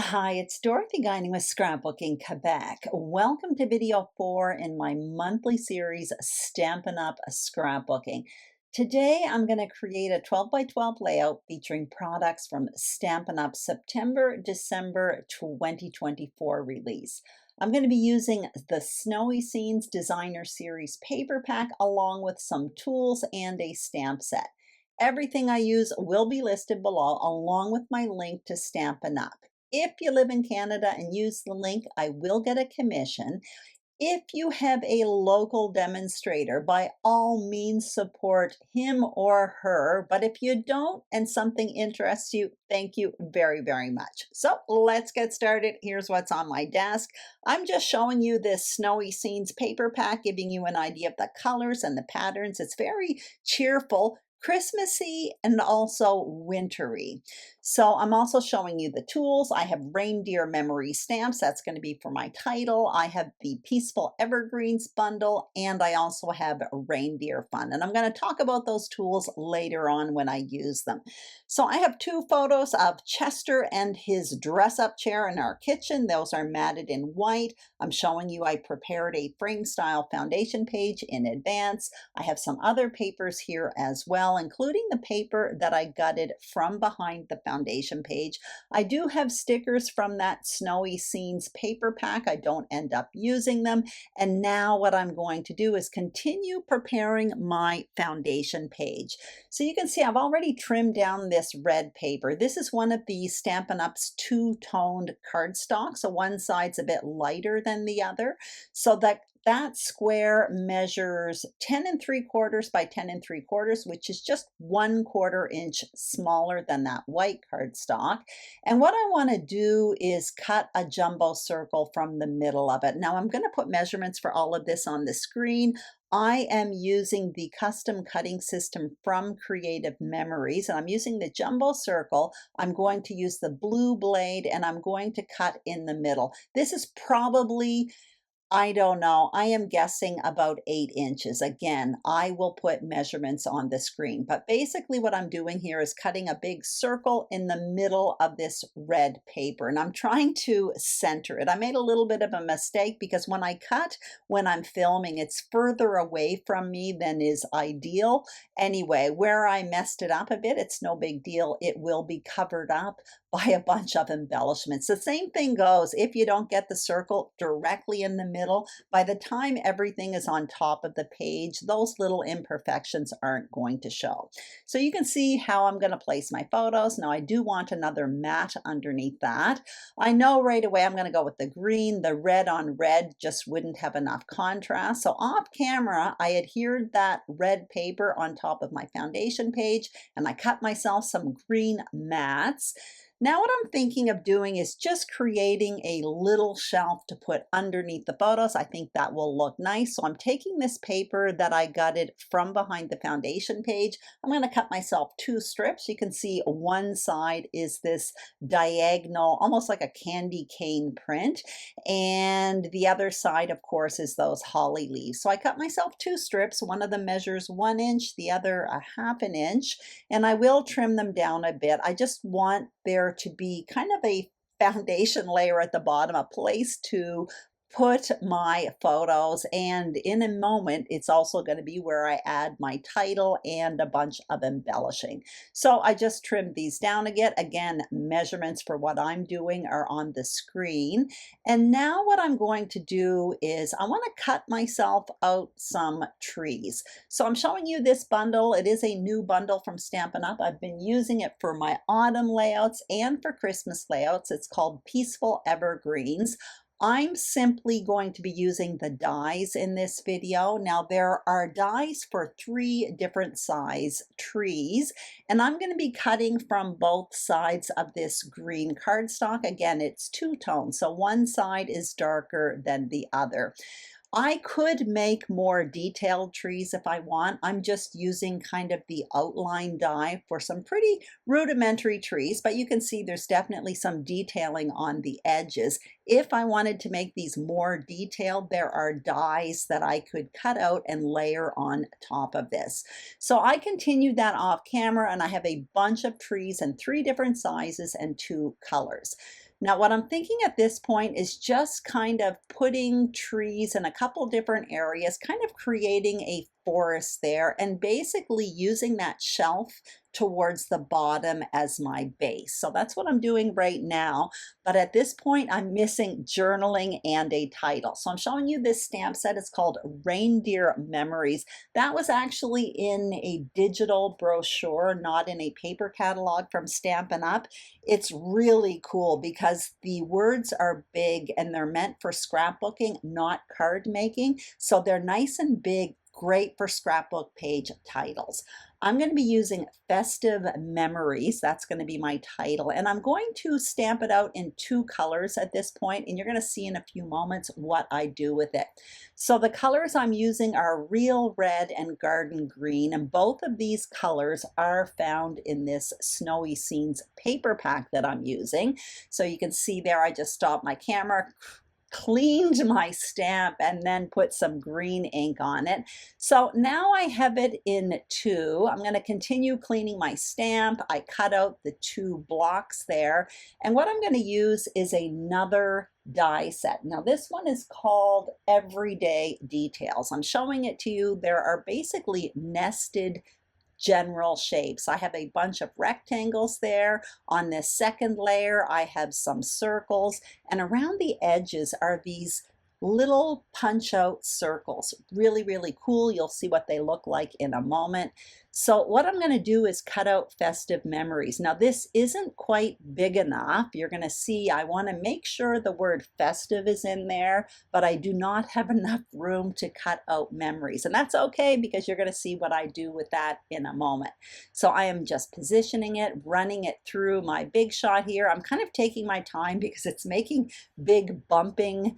Hi, it's Dorothy Guining with Scrapbooking Quebec. Welcome to video 4 in my monthly series, Stampin' Up Scrapbooking. Today, I'm going to create a 12 by 12 layout featuring products from Stampin' Up September-December 2024 release. I'm going to be using the Snowy Scenes Designer Series paper pack along with some tools and a stamp set. Everything I use will be listed below along with my link to Stampin' Up. If you live in Canada and use the link, I will get a commission. If you have a local demonstrator, by all means support him or her. But if you don't and something interests you, thank you very, very much. So let's get started. Here's what's on my desk. I'm just showing you this Snowy Scenes paper pack, giving you an idea of the colors and the patterns. It's very cheerful, Christmassy, and also wintry. So I'm also showing you the tools. I have reindeer memory stamps. That's going to be for my title. I have the Peaceful Evergreens bundle, and I also have Reindeer Fun. And I'm going to talk about those tools later on when I use them. So I have two photos of Chester and his dress-up chair in our kitchen. Those are matted in white. I'm showing you I prepared a frame style foundation page in advance. I have some other papers here as well, including the paper that I gutted from behind the foundation page. I do have stickers from that Snowy Scenes paper pack. I don't end up using them. And now what I'm going to do is continue preparing my foundation page. So you can see I've already trimmed down this red paper. This is one of the Stampin' Up's two-toned cardstock. So one side's a bit lighter than the other. So that square measures 10 3/4 by 10 3/4, which is just 1/4 inch smaller than that white cardstock. And what I want to do is cut a jumbo circle from the middle of it. Now I'm going to put measurements for all of this on the screen. I am using the custom cutting system from Creative Memories, and I'm using the jumbo circle. I'm going to use the blue blade, and I'm going to cut in the middle. This is probably, I don't know, I am guessing about 8 inches. Again, I will put measurements on the screen, but basically what I'm doing here is cutting a big circle in the middle of this red paper, and I'm trying to center it. I made a little bit of a mistake because when I cut, when I'm filming, it's further away from me than is ideal. Anyway, where I messed it up a bit, it's no big deal. It will be covered up by a bunch of embellishments. The same thing goes if you don't get the circle directly in the middle. By the time everything is on top of the page, those little imperfections aren't going to show. So you can see how I'm going to place my photos. Now I do want another matte underneath that. I know right away I'm going to go with the green. The red on red just wouldn't have enough contrast. So off camera, I adhered that red paper on top of my foundation page, and I cut myself some green mats. Now what I'm thinking of doing is just creating a little shelf to put underneath the photos. I think that will look nice. So I'm taking this paper that I gutted from behind the foundation page. I'm going to cut myself 2 strips. You can see one side is this diagonal, almost like a candy cane print. And the other side, of course, is those holly leaves. So I cut myself 2 strips. One of them measures 1 inch, the other a 1/2 inch. And I will trim them down a bit. I just want there to be kind of a foundation layer at the bottom, a place to put my photos, and in a moment it's also going to be where I add my title and a bunch of embellishing. So I just trimmed these down again. Measurements for what I'm doing are on the screen. And now what I'm going to do is I want to cut myself out some trees. So I'm showing you this bundle. It is a new bundle from Stampin' Up. I've been using it for my autumn layouts and for Christmas layouts. It's called Peaceful Evergreens. I'm simply going to be using the dies in this video. Now there are dies for 3 different size trees, and I'm going to be cutting from both sides of this green cardstock. Again, it's two-tone, so one side is darker than the other. I could make more detailed trees if I want. I'm just using kind of the outline die for some pretty rudimentary trees, but you can see there's definitely some detailing on the edges. If I wanted to make these more detailed, there are dies that I could cut out and layer on top of this. So I continued that off camera, and I have a bunch of trees in 3 different sizes and 2 colors. Now, what I'm thinking at this point is just kind of putting trees in a couple different areas, kind of creating a forest there, and basically using that shelf towards the bottom as my base. So that's what I'm doing right now. But at this point, I'm missing journaling and a title. So I'm showing you this stamp set. It's called Reindeer Memories. That was actually in a digital brochure, not in a paper catalog from Stampin' Up. It's really cool because the words are big and they're meant for scrapbooking, not card making. So they're nice and big, great for scrapbook page titles. I'm going to be using Festive Memories. That's going to be my title. And I'm going to stamp it out in 2 colors at this point, and you're going to see in a few moments what I do with it. So the colors I'm using are Real Red and Garden Green, and both of these colors are found in this Snowy Scenes paper pack that I'm using. So you can see there, I just stopped my camera, cleaned my stamp, and then put some green ink on it. So now I have it in 2. I'm going to continue cleaning my stamp. I cut out the 2 blocks there, and what I'm going to use is another die set. Now this one is called Everyday Details. I'm showing it to you. There are basically nested general shapes. I have a bunch of rectangles there. On this second layer, I have some circles, and around the edges are these little punch out circles. Really, really cool. You'll see what they look like in a moment. So what I'm going to do is cut out Festive Memories. Now this isn't quite big enough. You're going to see I want to make sure the word festive is in there, but I do not have enough room to cut out memories. And that's okay because you're going to see what I do with that in a moment. So I am just positioning it, running it through my Big Shot here. I'm kind of taking my time because it's making big bumping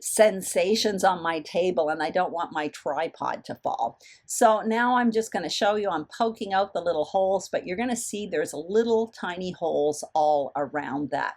sensations on my table and I don't want my tripod to fall. So now I'm just going to show you, I'm poking out the little holes, but you're going to see there's little tiny holes all around that.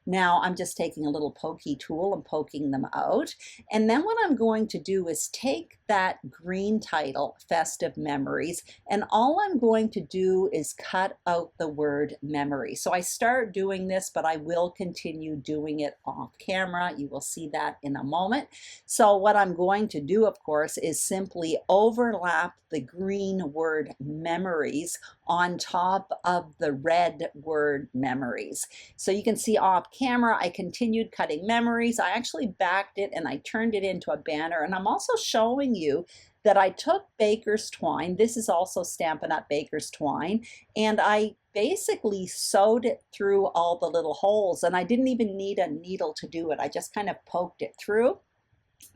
Now I'm just taking a little pokey tool and poking them out. And then what I'm going to do is take that green title, Festive Memories, and all I'm going to do is cut out the word memory. So I start doing this, but I will continue doing it off camera. You will see that in a moment. So what I'm going to do, of course, is simply overlap the green word memories on top of the red word memories. So you can see off camera, I continued cutting memories. I actually backed it and I turned it into a banner. And I'm also showing you that I took Baker's Twine. This is also Stampin' Up! Baker's Twine. And I basically sewed it through all the little holes. And I didn't even need a needle to do it. I just kind of poked it through.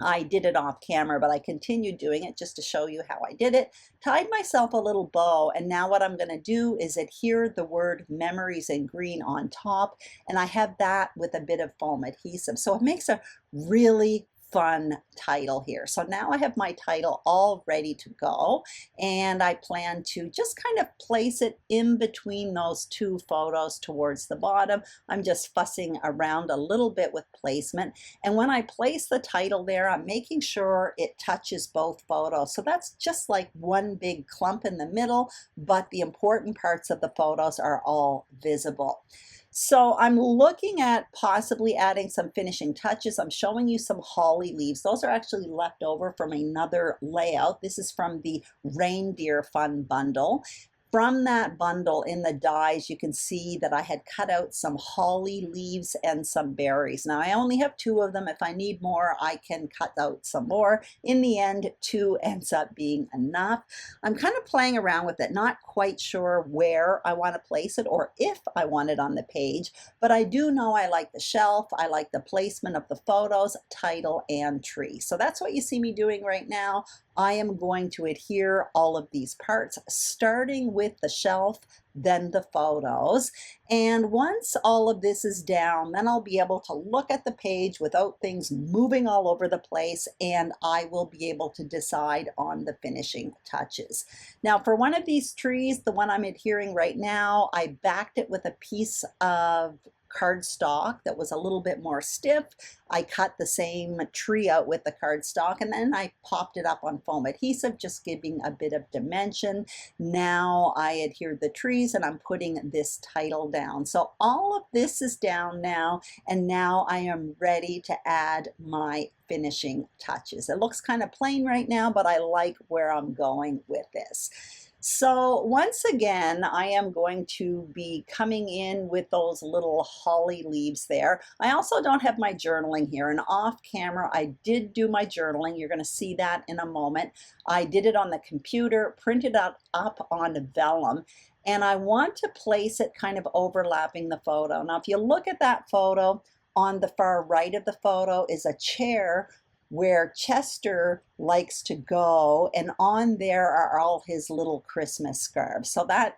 I did it off camera, but I continued doing it just to show you how I did it. Tied myself a little bow, and now what I'm going to do is adhere the word memories in green on top, and I have that with a bit of foam adhesive. So it makes a really fun title here. So now I have my title all ready to go, and I plan to just kind of place it in between those 2 photos towards the bottom. I'm just fussing around a little bit with placement, and when I place the title there, I'm making sure it touches both photos. So that's just like one big clump in the middle, but the important parts of the photos are all visible. So I'm looking at possibly adding some finishing touches. I'm showing you some holly leaves. Those are actually left over from another layout. This is from the Reindeer Fun bundle. From that bundle in the dies, you can see that I had cut out some holly leaves and some berries. Now I only have 2 of them. If I need more, I can cut out some more. In the end, 2 ends up being enough. I'm kind of playing around with it, not quite sure where I want to place it or if I want it on the page, but I do know I like the shelf, I like the placement of the photos, title, and tree. So that's what you see me doing right now. I am going to adhere all of these parts, starting with the shelf, then the photos. And once all of this is down, then I'll be able to look at the page without things moving all over the place, and I will be able to decide on the finishing touches. Now for one of these trees, the one I'm adhering right now, I backed it with a piece of cardstock that was a little bit more stiff. I cut the same tree out with the cardstock, and then I popped it up on foam adhesive, just giving a bit of dimension. Now I adhered the trees and I'm putting this title down. So all of this is down now, and now I am ready to add my finishing touches. It looks kind of plain right now, but I like where I'm going with this. So once again, I am going to be coming in with those little holly leaves there. I also don't have my journaling here, and off camera I did do my journaling. You're going to see that in a moment. I did it on the computer, printed it up on vellum, and I want to place it kind of overlapping the photo. Now if you look at that photo, on the far right of the photo is a chair where Chester likes to go, and on there are all his little Christmas scarves. So that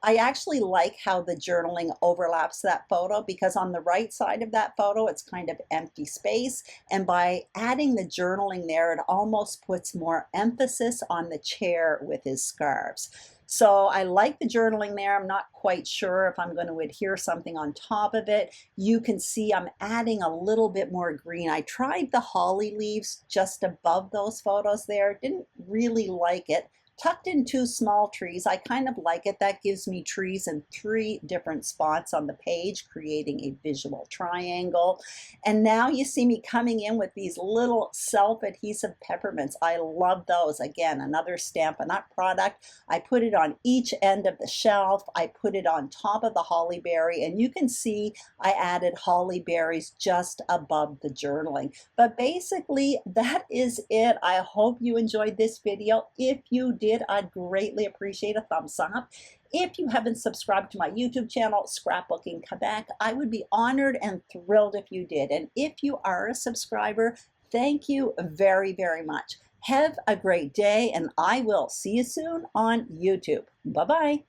I actually like how the journaling overlaps that photo, because on the right side of that photo it's kind of empty space, and by adding the journaling there it almost puts more emphasis on the chair with his scarves. So I like the journaling there. I'm not quite sure if I'm going to adhere something on top of it. You can see I'm adding a little bit more green. I tried the holly leaves just above those photos there. Didn't really like it. Tucked in 2 small trees. I kind of like it. That gives me trees in 3 different spots on the page, creating a visual triangle. And now you see me coming in with these little self-adhesive peppermints. I love those. Again, another Stampin' Up product. I put it on each end of the shelf. I put it on top of the holly berry, and you can see I added holly berries just above the journaling. But basically, that is it. I hope you enjoyed this video. If you did, I'd greatly appreciate a thumbs up. If you haven't subscribed to my YouTube channel, Scrapbooking Quebec, I would be honored and thrilled if you did. And if you are a subscriber, thank you very, very much. Have a great day, and I will see you soon on YouTube. Bye-bye.